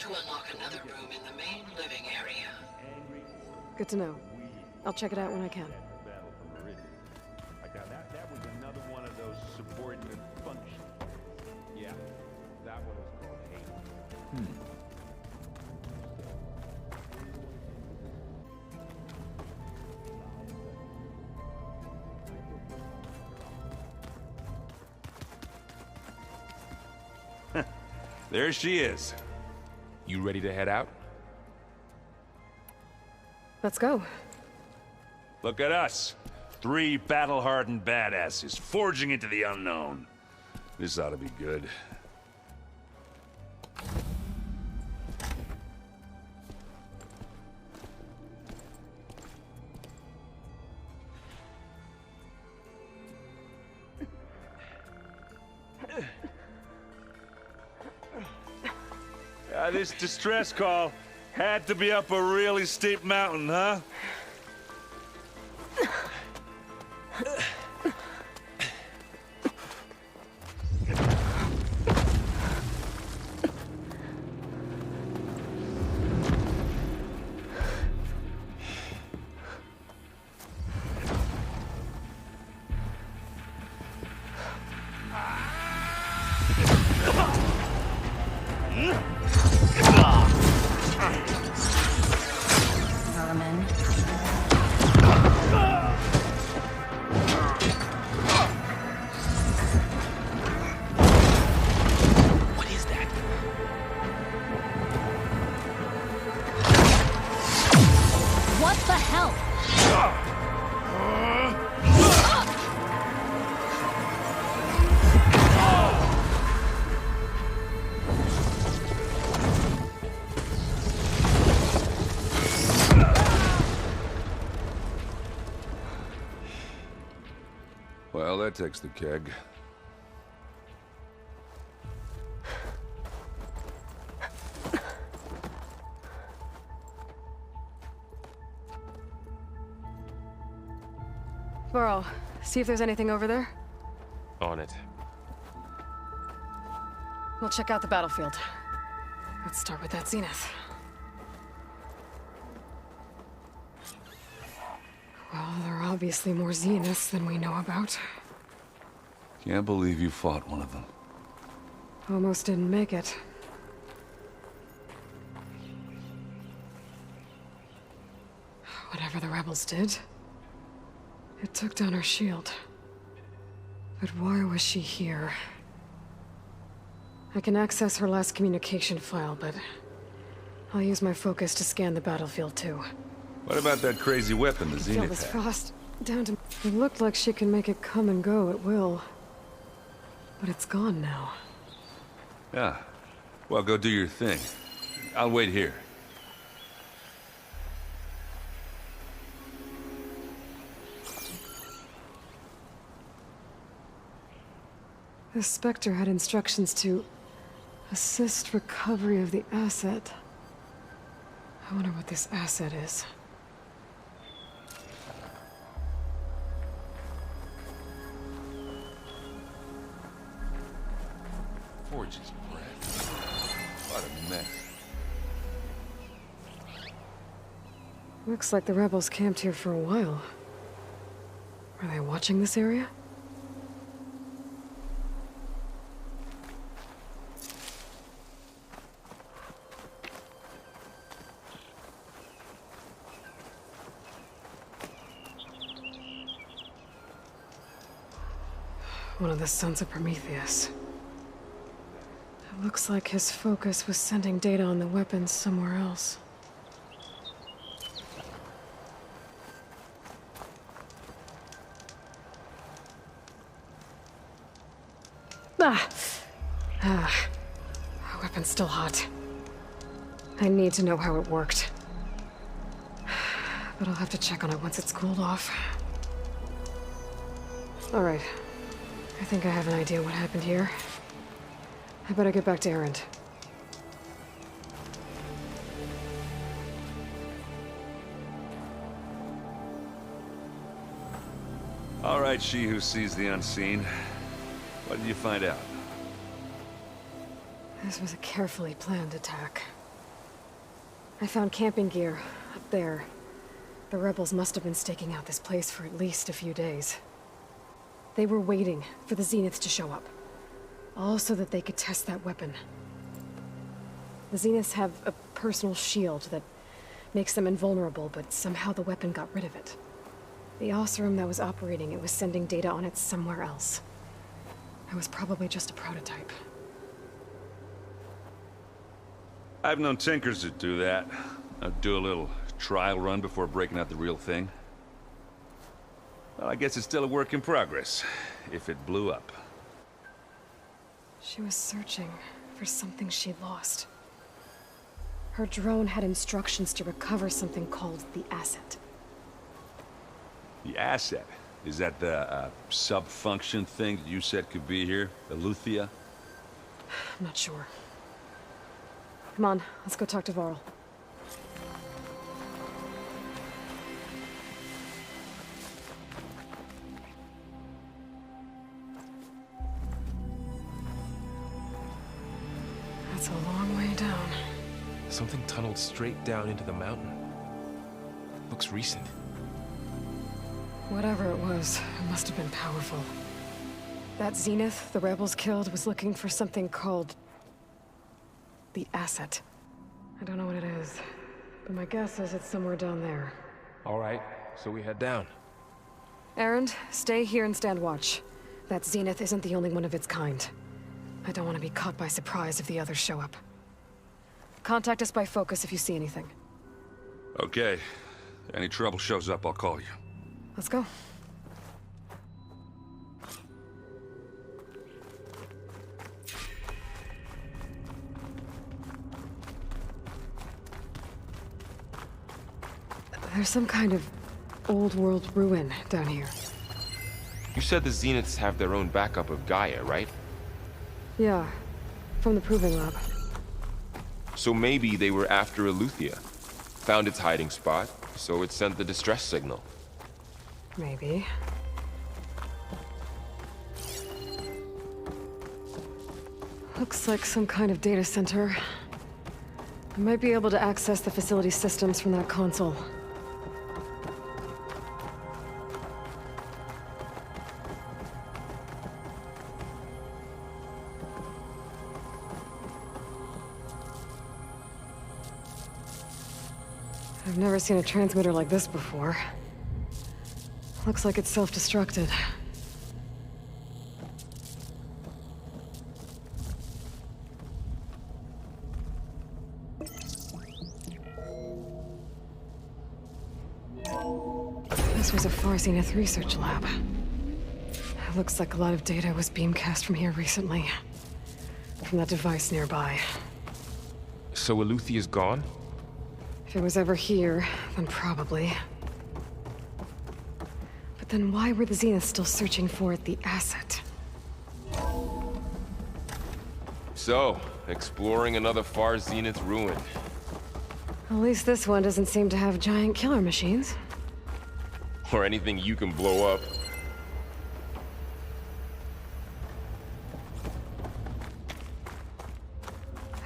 to unlock another room in the main living area. Good to know. I'll check it out when I can. That was another one of those subordinate functions. Yeah, that one was called hate. There she is. You ready to head out? Let's go. Look at us. 3 battle-hardened badasses forging into the unknown. This ought to be good. This distress call had to be up a really steep mountain, huh? Well, that takes the keg. Varl, see if there's anything over there. On it. We'll check out the battlefield. Let's start with that zenith. Well, there are obviously more zeniths than we know about. Can't believe you fought one of them. Almost didn't make it. Whatever the rebels did, it took down our shield. But why was she here? I can access her last communication file, but I'll use my focus to scan the battlefield too. What about that crazy weapon the Feel Zenith this had? frost down to... It looked like she can make it come and go at will. But it's gone now. Yeah. Well, go do your thing. I'll wait here. The Spectre had instructions to assist recovery of the asset. I wonder what this asset is. Forge's breath. What a mess. Looks like the rebels camped here for a while. Are they watching this area? One of the sons of Prometheus. It looks like his focus was sending data on the weapons somewhere else. Our weapon's still hot. I need to know how it worked. But I'll have to check on it once it's cooled off. All right. I think I have an idea what happened here. I better get back to Erend. All right, she who sees the unseen. What did you find out? This was a carefully planned attack. I found camping gear up there. The rebels must have been staking out this place for at least a few days. They were waiting for the Zeniths to show up. All so that they could test that weapon. The Zeniths have a personal shield that makes them invulnerable, but somehow the weapon got rid of it. The Oseram that was operating it was sending data on it somewhere else. It was probably just a prototype. I've known tinkers that do that. Do a little trial run before breaking out the real thing. Well, I guess it's still a work in progress, if it blew up. She was searching for something she'd lost. Her drone had instructions to recover something called the asset. The asset? Is that the sub-function thing that you said could be here? ELEUTHIA? I'm not sure. Come on, let's go talk to Varl. That's a long way down. Something tunneled straight down into the mountain. Looks recent. Whatever it was, it must have been powerful. That Zenith the rebels killed was looking for something called the asset. I don't know what it is, but my guess is it's somewhere down there. All right, so we head down. Erend, stay here and stand watch. That Zenith isn't the only one of its kind. I don't want to be caught by surprise if the others show up. Contact us by focus if you see anything. Okay. Any trouble shows up, I'll call you. Let's go. There's some kind of old world ruin down here. You said the Zeniths have their own backup of GAIA, right? Yeah, from the Proving Lab. So maybe they were after ELEUTHIA. Found its hiding spot, so it sent the distress signal. Maybe. Looks like some kind of data center. I might be able to access the facility systems from that console. I've never seen a transmitter like this before. Looks like it's self-destructed. This was a Far Zenith research lab. It looks like a lot of data was beamcast from here recently. From that device nearby. So ELEUTHIA's gone? If it was ever here, then probably. But then why were the Zeniths still searching for the asset? So, exploring another Far Zenith ruin. At least this one doesn't seem to have giant killer machines. Or anything you can blow up.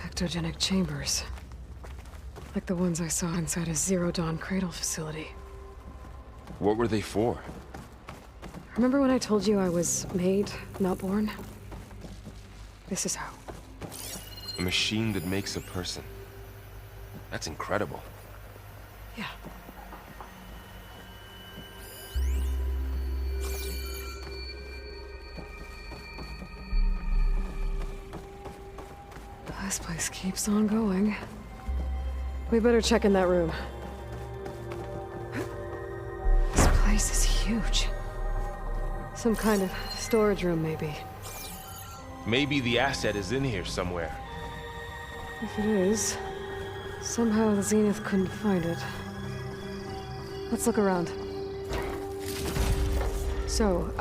Ectogenic chambers. Like the ones I saw inside a Zero Dawn Cradle facility. What were they for? Remember when I told you I was made, not born? This is how. A machine that makes a person. That's incredible. Yeah. This place keeps on going. We better check in that room. This place is huge. Some kind of storage room, maybe. Maybe the asset is in here somewhere. If it is, somehow the Zenith couldn't find it. Let's look around. So,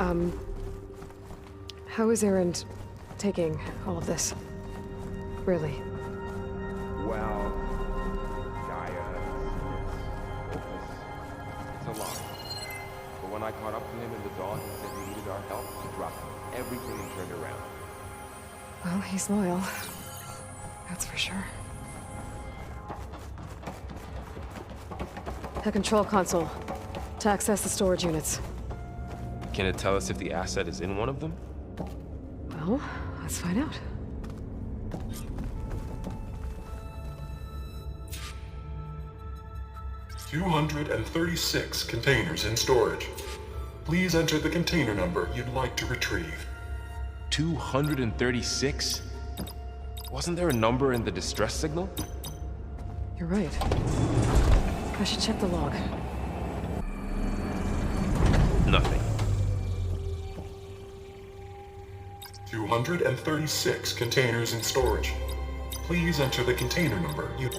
how is Erend taking all of this? Really? Well, GAIA it's a lot. But when I caught up to him in the dawn, he said he needed our help. He dropped everything and turned around. Well, he's loyal. That's for sure. A control console. To access the storage units. Can it tell us if the asset is in one of them? Well, let's find out. "236 containers in storage. Please enter the container number you'd like to retrieve." 236? Wasn't there a number in the distress signal? You're right. I should check the log. Nothing. 236 containers in storage. Please enter the container number you...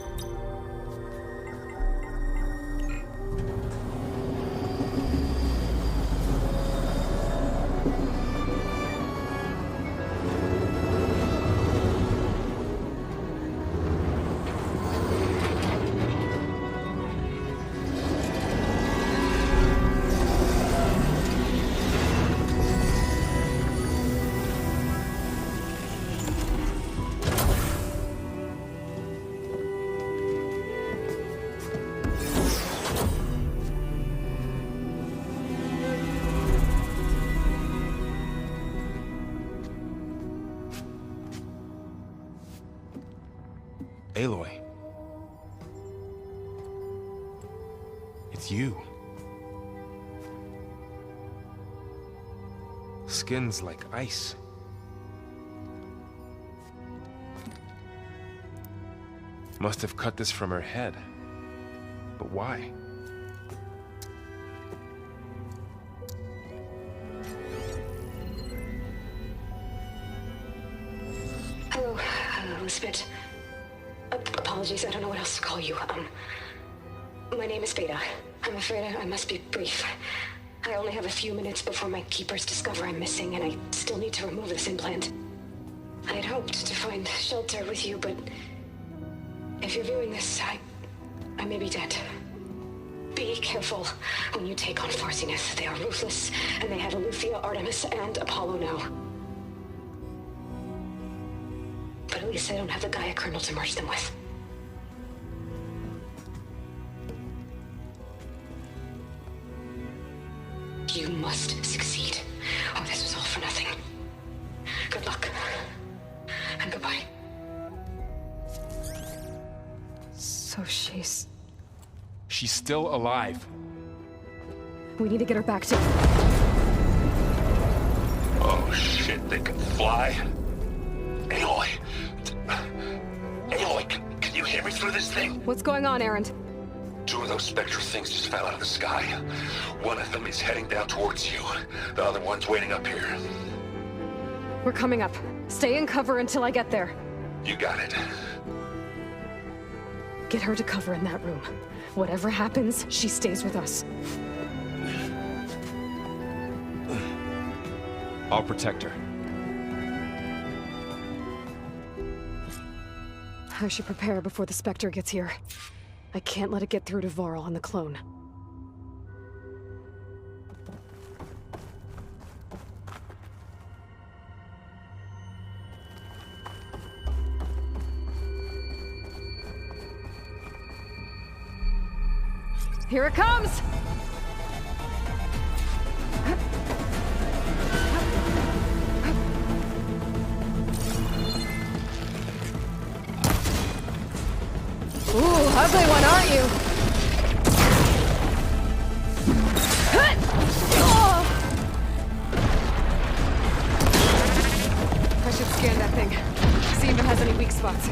Aloy. It's you. Skin's like ice. Must have cut this from her head. But why? Hello, Elizabeth. Apologies, I don't know what else to call you. My name is Beta. I'm afraid I must be brief. I only have a few minutes before my keepers discover I'm missing, and I still need to remove this implant. I had hoped to find shelter with you, but if you're viewing this, I may be dead. Be careful when you take on Farsiness. They are ruthless, and they have ELEUTHIA, Artemis, and Apollo now. But at least I don't have the GAIA kernel to merge them with. You must succeed, or this was all for nothing. Good luck. And goodbye. So she's... She's still alive. We need to get her back to... Oh shit, they can fly? Aloy! Aloy, can you hear me through this thing? What's going on, Erend? Two of those spectral things just fell out of the sky. One of them is heading down towards you. The other one's waiting up here. We're coming up. Stay in cover until I get there. You got it. Get her to cover in that room. Whatever happens, she stays with us. I'll protect her. I should prepare before the Spectre gets here. I can't let it get through to Varl and the clone. Here it comes! Ooh, ugly one, aren't you? I should scan that thing. See if it has any weak spots.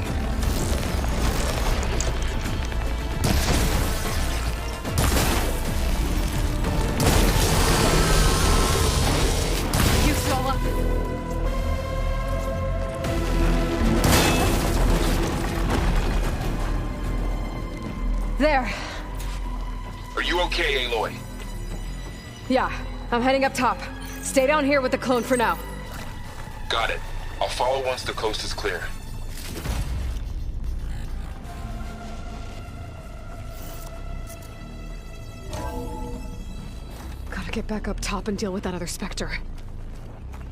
You stole up. There. Are you okay, Aloy? Yeah, I'm heading up top. Stay down here with the clone for now. Got it. I'll follow once the coast is clear. Gotta get back up top and deal with that other Spectre.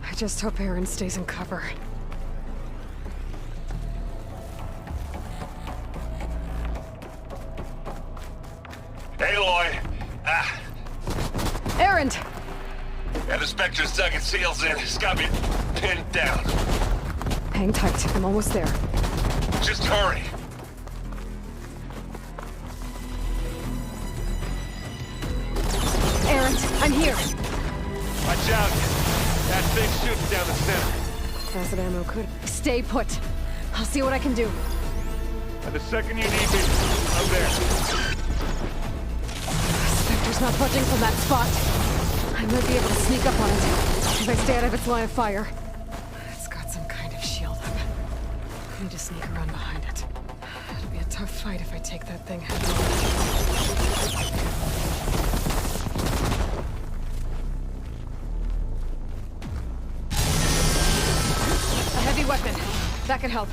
I just hope Erend stays in cover. Aloy! Erend! Yeah, the Spectre's dug its seals in. It's got me pinned down. Hang tight, I'm almost there. Just hurry. Erend, I'm here! Watch out. That thing shoots down the center. Acid ammo could... Stay put. I'll see what I can do. And the second you need me, I'm there. Spectre's not budging from that spot. I might be able to sneak up on it if I stay out of its line of fire. It's got some kind of shield up. I need to sneak around behind it. It'll be a tough fight if I take that thing head on. A heavy weapon. That could help.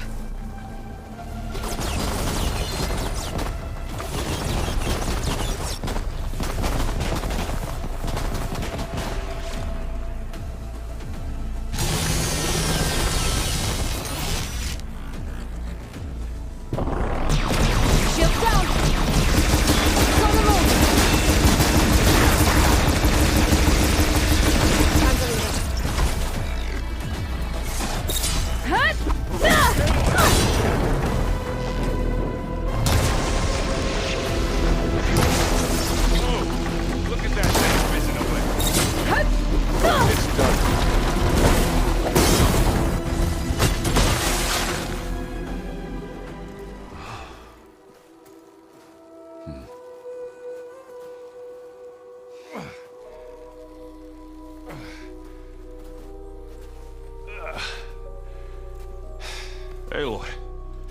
Aloy,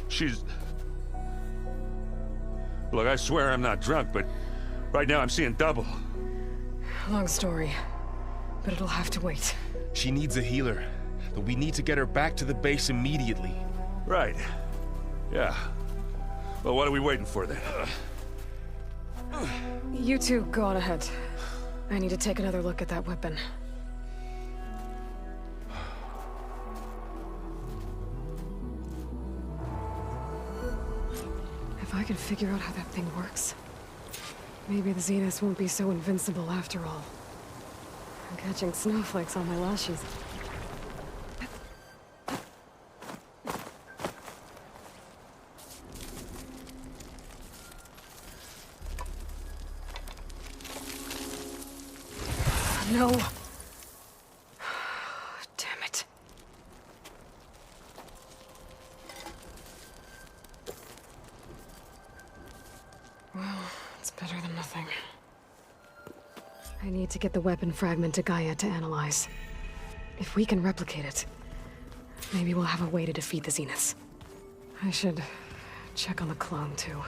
she's... Look, I swear I'm not drunk, but right now I'm seeing double. Long story, but it'll have to wait. She needs a healer, but we need to get her back to the base immediately. Right. Yeah. Well, what are we waiting for then? You two go on ahead. I need to take another look at that weapon. If I can figure out how that thing works, maybe the Zeniths won't be so invincible after all. I'm catching snowflakes on my lashes. No. Damn it. Well, it's better than nothing. I need to get the weapon fragment to GAIA to analyze. If we can replicate it, maybe we'll have a way to defeat the Zeniths. I should check on the clone, too.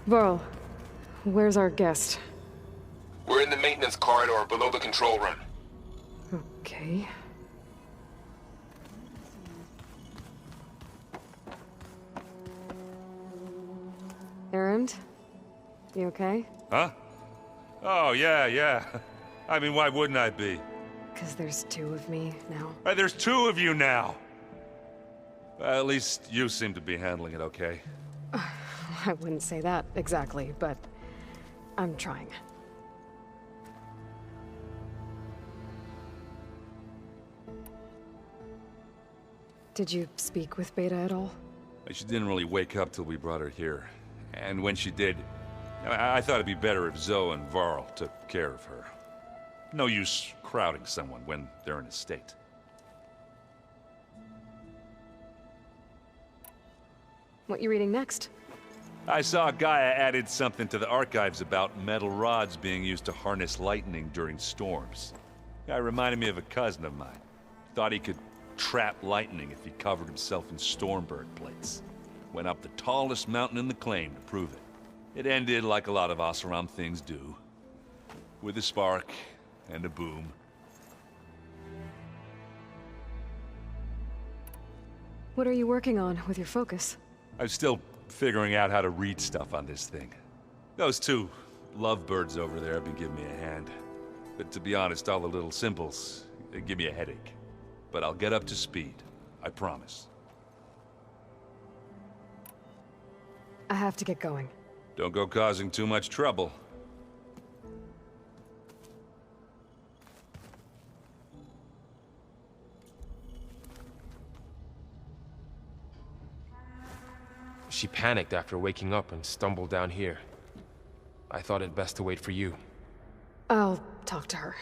Varl, where's our guest? We're in the maintenance corridor below the control room. Okay. Erend? You okay? Huh? Oh, yeah. I mean, why wouldn't I be? 'Cause there's two of me now. There's two of you now! Well, at least you seem to be handling it okay. I wouldn't say that exactly, but I'm trying. Did you speak with Beta at all? She didn't really wake up till we brought her here. And when she did, I thought it'd be better if Zoe and Varl took care of her. No use crowding someone when they're in a state. What you reading next? I saw GAIA added something to the archives about metal rods being used to harness lightning during storms. Guy reminded me of a cousin of mine. Thought he could trap lightning if he covered himself in Stormbird plates. Went up the tallest mountain in the claim to prove it. It ended like a lot of Oseram things do. With a spark and a boom. What are you working on with your focus? I'm still figuring out how to read stuff on this thing. Those two lovebirds over there have been giving me a hand. But to be honest, all the little symbols, they give me a headache. But I'll get up to speed. I promise. I have to get going. Don't go causing too much trouble. She panicked after waking up and stumbled down here. I thought it best to wait for you. I'll talk to her.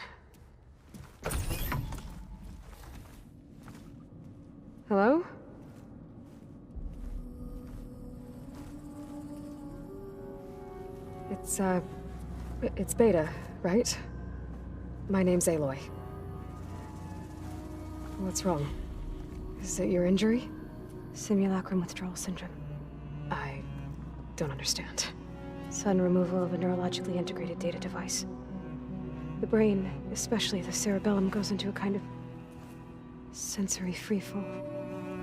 Hello? It's Beta, right? My name's Aloy. What's wrong? Is it your injury? Simulacrum withdrawal syndrome. I don't understand. Sudden removal of a neurologically integrated data device. The brain, especially the cerebellum, goes into a kind of sensory freefall.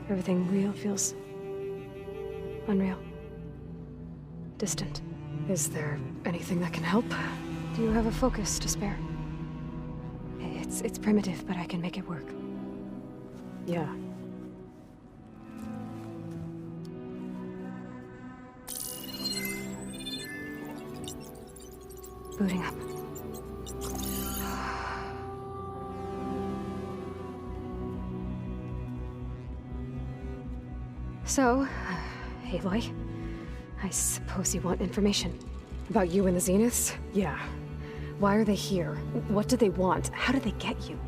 Everything real feels unreal. Distant. Is there anything that can help? Do you have a focus to spare? It's primitive, but I can make it work. Yeah. Booting up. So, Aloy, I suppose you want information. About you and the Zeniths? Yeah. Why are they here? What do they want? How did they get you?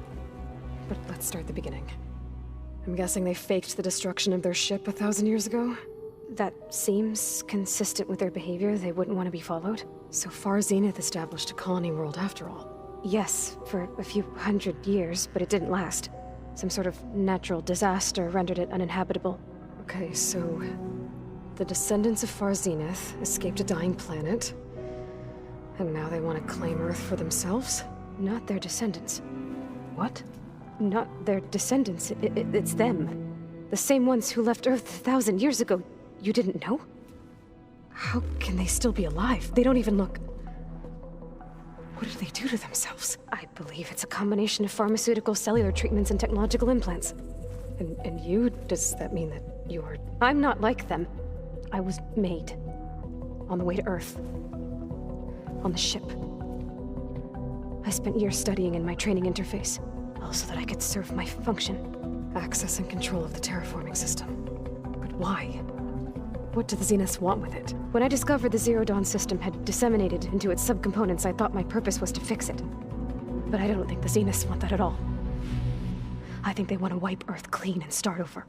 But let's start at the beginning. I'm guessing they faked the destruction of their ship 1,000 years ago? That seems consistent with their behavior. They wouldn't want to be followed. So far, Zenith established a colony world after all. Yes, for a few hundred years, but it didn't last. Some sort of natural disaster rendered it uninhabitable. Okay, so the descendants of Far Zenith escaped a dying planet, and now they want to claim Earth for themselves? Not their descendants. What? Not their descendants. It's them. The same ones who left Earth 1,000 years ago. You didn't know? How can they still be alive? They don't even look... What did they do to themselves? I believe it's a combination of pharmaceutical, cellular treatments, and technological implants. And you? Does that mean that you're... I'm not like them. I was made. On the way to Earth. On the ship. I spent years studying in my training interface, all so that I could serve my function. Access and control of the terraforming system. But why? What do the Zeniths want with it? When I discovered the Zero Dawn system had disseminated into its subcomponents, I thought my purpose was to fix it. But I don't think the Zeniths want that at all. I think they want to wipe Earth clean and start over.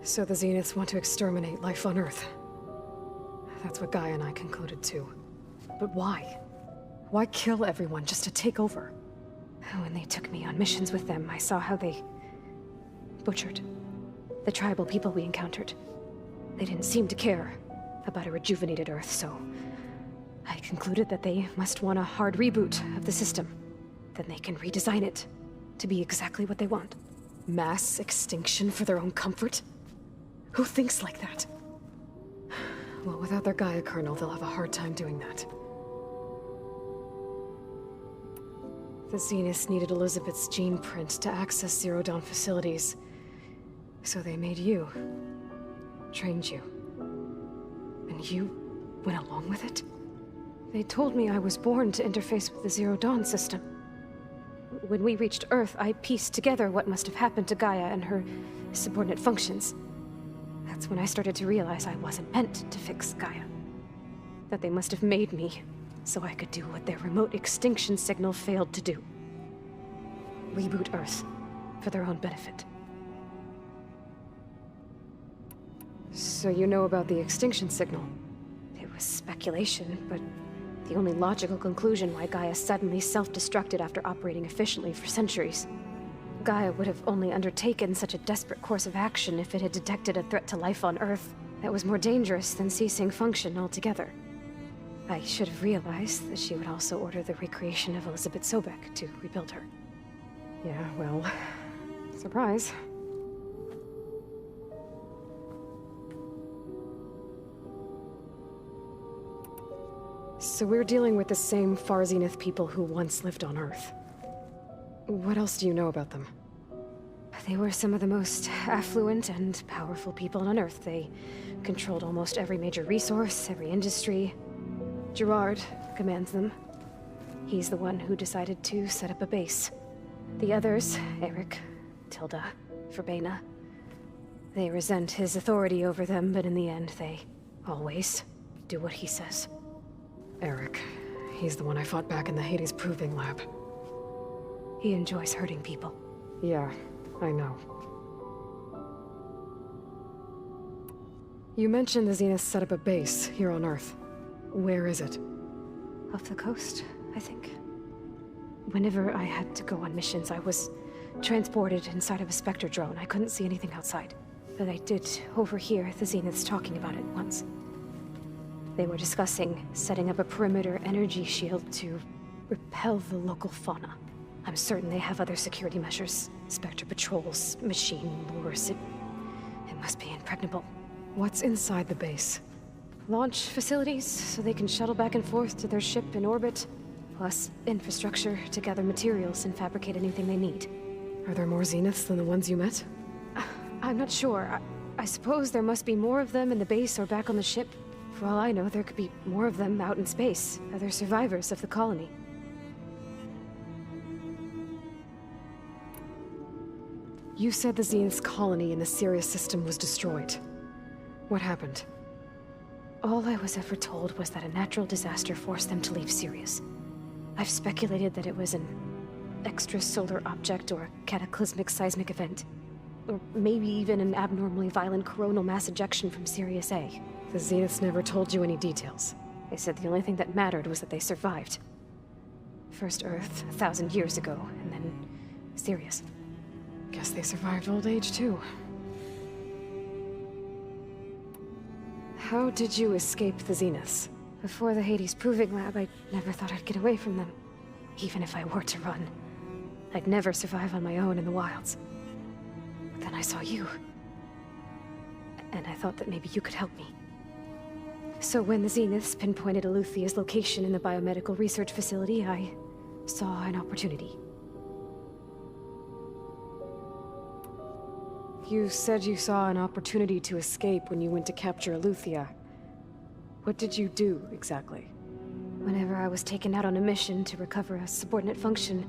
So the Zeniths want to exterminate life on Earth. That's what GAIA and I concluded too. But why? Why kill everyone just to take over? When they took me on missions with them, I saw how they butchered the tribal people we encountered. They didn't seem to care about a rejuvenated Earth, so I concluded that they must want a hard reboot of the system. Then they can redesign it to be exactly what they want. Mass extinction for their own comfort? Who thinks like that? Well, without their GAIA kernel, they'll have a hard time doing that. The Zeniths needed Elizabeth's gene print to access Zero Dawn facilities. So they made you. Trained you. And you went along with it? They told me I was born to interface with the Zero Dawn system. When we reached Earth, I pieced together what must have happened to GAIA and her subordinate functions. That's when I started to realize I wasn't meant to fix GAIA. That they must have made me so I could do what their remote extinction signal failed to do. Reboot Earth for their own benefit. So you know about the extinction signal? It was speculation, but the only logical conclusion why GAIA suddenly self-destructed after operating efficiently for centuries. GAIA would have only undertaken such a desperate course of action if it had detected a threat to life on Earth that was more dangerous than ceasing function altogether. I should have realized that she would also order the recreation of Elizabeth Sobek to rebuild her. Yeah, well, surprise. So we're dealing with the same Far Zenith people who once lived on Earth. What else do you know about them? They were some of the most affluent and powerful people on Earth. They controlled almost every major resource, every industry. Gerard commands them. He's the one who decided to set up a base. The others, Eric, Tilda, Verbena, they resent his authority over them, but in the end, they always do what he says. Eric. He's the one I fought back in the Hades Proving Lab. He enjoys hurting people. Yeah, I know. You mentioned the Zeniths set up a base here on Earth. Where is it? Off the coast, I think. Whenever I had to go on missions, I was transported inside of a Spectre drone. I couldn't see anything outside. But I did overhear the Zeniths talking about it once. They were discussing setting up a perimeter energy shield to repel the local fauna. I'm certain they have other security measures. Spectre patrols, machine lures. It must be impregnable. What's inside the base? Launch facilities, so they can shuttle back and forth to their ship in orbit. Plus, infrastructure to gather materials and fabricate anything they need. Are there more Zeniths than the ones you met? I'm not sure. I suppose there must be more of them in the base or back on the ship. For all I know, there could be more of them out in space, other survivors of the colony. You said the Zenith's colony in the Sirius system was destroyed. What happened? All I was ever told was that a natural disaster forced them to leave Sirius. I've speculated that it was an extrasolar object or cataclysmic seismic event. Or maybe even an abnormally violent coronal mass ejection from Sirius A. The Zeniths never told you any details. They said the only thing that mattered was that they survived. First Earth, 1,000 years ago, and then Sirius. Guess they survived old age, too. How did you escape the Zeniths? Before the Hades Proving Lab, I never thought I'd get away from them. Even if I were to run. I'd never survive on my own in the wilds. But then I saw you. And I thought that maybe you could help me. So when the Zeniths pinpointed Eleuthia's location in the biomedical research facility, I saw an opportunity. You said you saw an opportunity to escape when you went to capture Eleuthyia. What did you do, exactly? Whenever I was taken out on a mission to recover a subordinate function,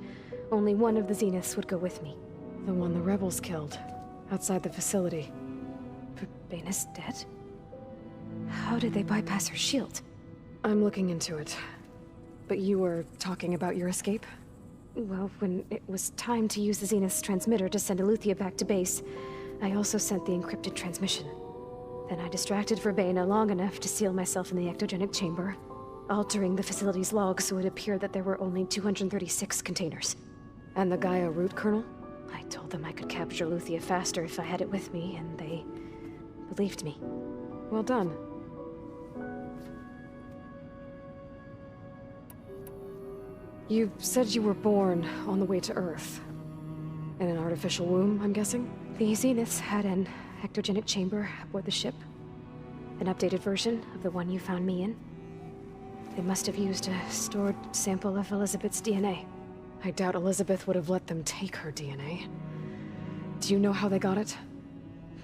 only one of the Zeniths would go with me. The one the rebels killed, outside the facility. Verbena's dead? How did they bypass her shield? I'm looking into it. But you were talking about your escape? Well, when it was time to use the Zenith's transmitter to send Eleuthyia back to base, I also sent the encrypted transmission. Then I distracted Verbena long enough to seal myself in the ectogenic chamber, altering the facility's log so it appeared that there were only 236 containers. And the GAIA root kernel? I told them I could capture Eleuthyia faster if I had it with me, and they believed me. Well done. You said you were born on the way to Earth. In an artificial womb, I'm guessing? The Zeniths had an ectogenic chamber aboard the ship. An updated version of the one you found me in. They must have used a stored sample of Elizabeth's DNA. I doubt Elizabeth would have let them take her DNA. Do you know how they got it?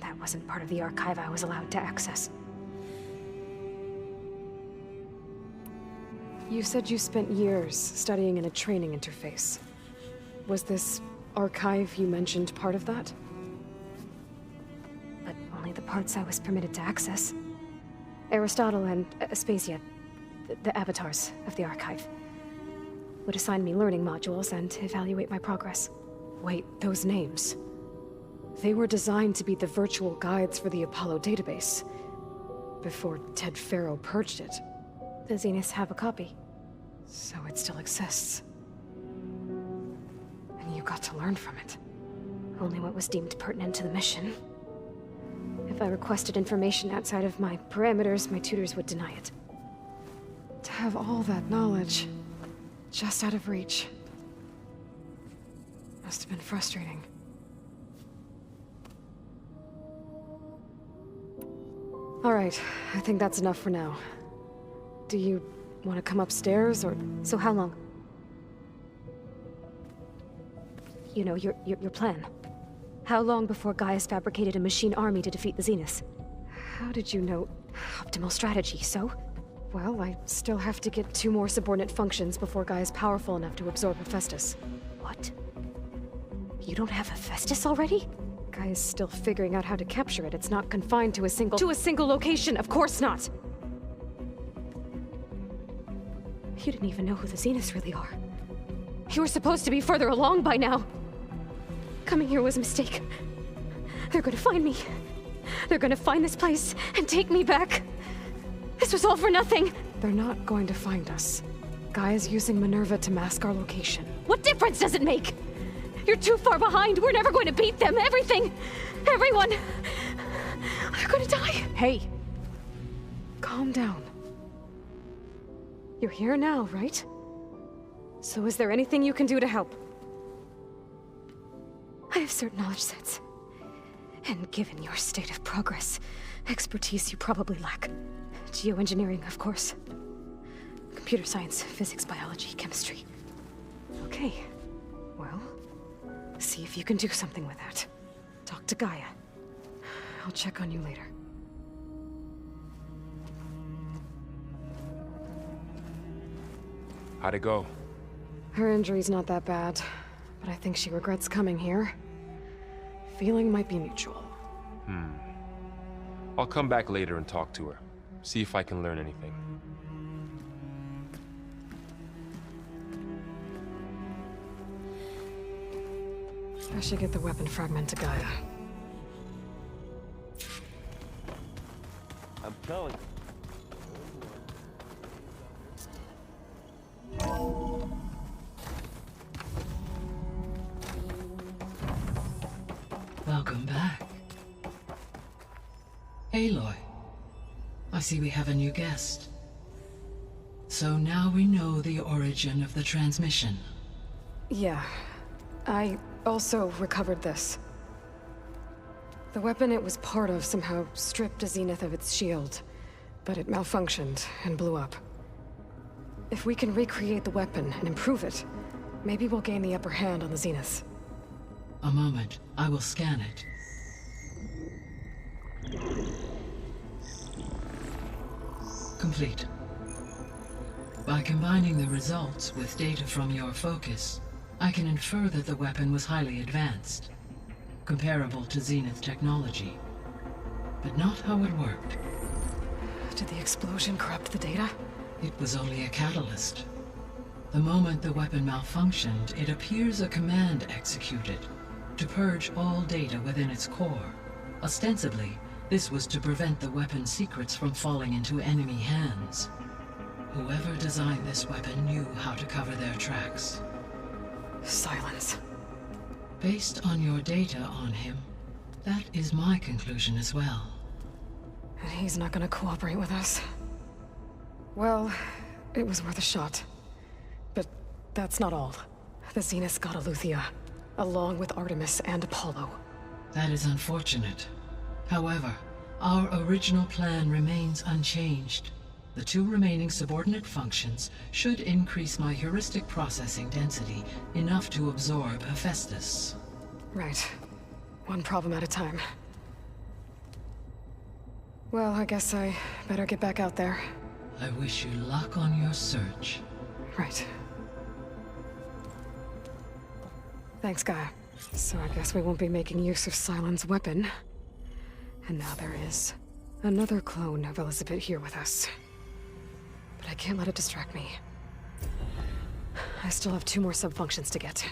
That wasn't part of the archive I was allowed to access. You said you spent years studying in a training interface. Was this archive you mentioned part of that? But only the parts I was permitted to access. Aristotle and Aspasia, the avatars of the archive, would assign me learning modules and evaluate my progress. Wait, those names. They were designed to be the virtual guides for the Apollo database, before Ted Faro purged it. The Zeniths have a copy. So it still exists. And you got to learn from it. Only what was deemed pertinent to the mission. If I requested information outside of my parameters, my tutors would deny it. To have all that knowledge, just out of reach. Must have been frustrating. All right, I think that's enough for now. Do you want to come upstairs, or...? So how long? You know, your plan. How long before Gaia's fabricated a machine army to defeat the Zeniths? How did you know? Optimal strategy, so? Well, I still have to get 2 more subordinate functions before Gaia's powerful enough to absorb Hephaestus. What? You don't have Hephaestus already? Gaia's still figuring out how to capture it. It's not confined to a single location. Of course not! You didn't even know who the Zeniths really are. You were supposed to be further along by now. Coming here was a mistake. They're gonna find me. They're gonna find this place and take me back. This was all for nothing. They're not going to find us. Gaia's using Minerva to mask our location. What difference does it make? You're too far behind. We're never going to beat them. Everything. Everyone. They're gonna die. Hey. Calm down. You're here now, right? So is there anything you can do to help? I have certain knowledge sets. And given your state of progress, expertise you probably lack. Geoengineering, of course. Computer science, physics, biology, chemistry. Okay. Well, see if you can do something with that. Talk to Gaia. I'll check on you later. How'd it go? Her injury's not that bad, but I think she regrets coming here. Feeling might be mutual. I'll come back later and talk to her. See if I can learn anything. I should get the weapon fragment to Gaia. I'm telling you. Welcome back. Aloy, I see we have a new guest. So now we know the origin of the transmission. Yeah. I also recovered this. The weapon it was part of somehow stripped a Zenith of its shield, but it malfunctioned and blew up. If we can recreate the weapon and improve it, maybe we'll gain the upper hand on the Zeniths. A moment, I will scan it. Complete. By combining the results with data from your focus, I can infer that the weapon was highly advanced, comparable to Zenith technology, but not how it worked. Did the explosion corrupt the data? It was only a catalyst. The moment the weapon malfunctioned, it appears a command executed to purge all data within its core. Ostensibly, this was to prevent the weapon's secrets from falling into enemy hands. Whoever designed this weapon knew how to cover their tracks. Silence. Based on your data on him, that is my conclusion as well. And he's not gonna cooperate with us. Well, it was worth a shot. But that's not all. The Zeniths got ELEUTHIA, along with Artemis and Apollo. That is unfortunate. However, our original plan remains unchanged. The 2 remaining subordinate functions should increase my heuristic processing density enough to absorb Hephaestus. Right. One problem at a time. Well, I guess I better get back out there. I wish you luck on your search. Right. Thanks, Gaia. So I guess we won't be making use of Sylens' weapon. And now there is another clone of Elizabeth here with us. But I can't let it distract me. I still have 2 more sub-functions to get.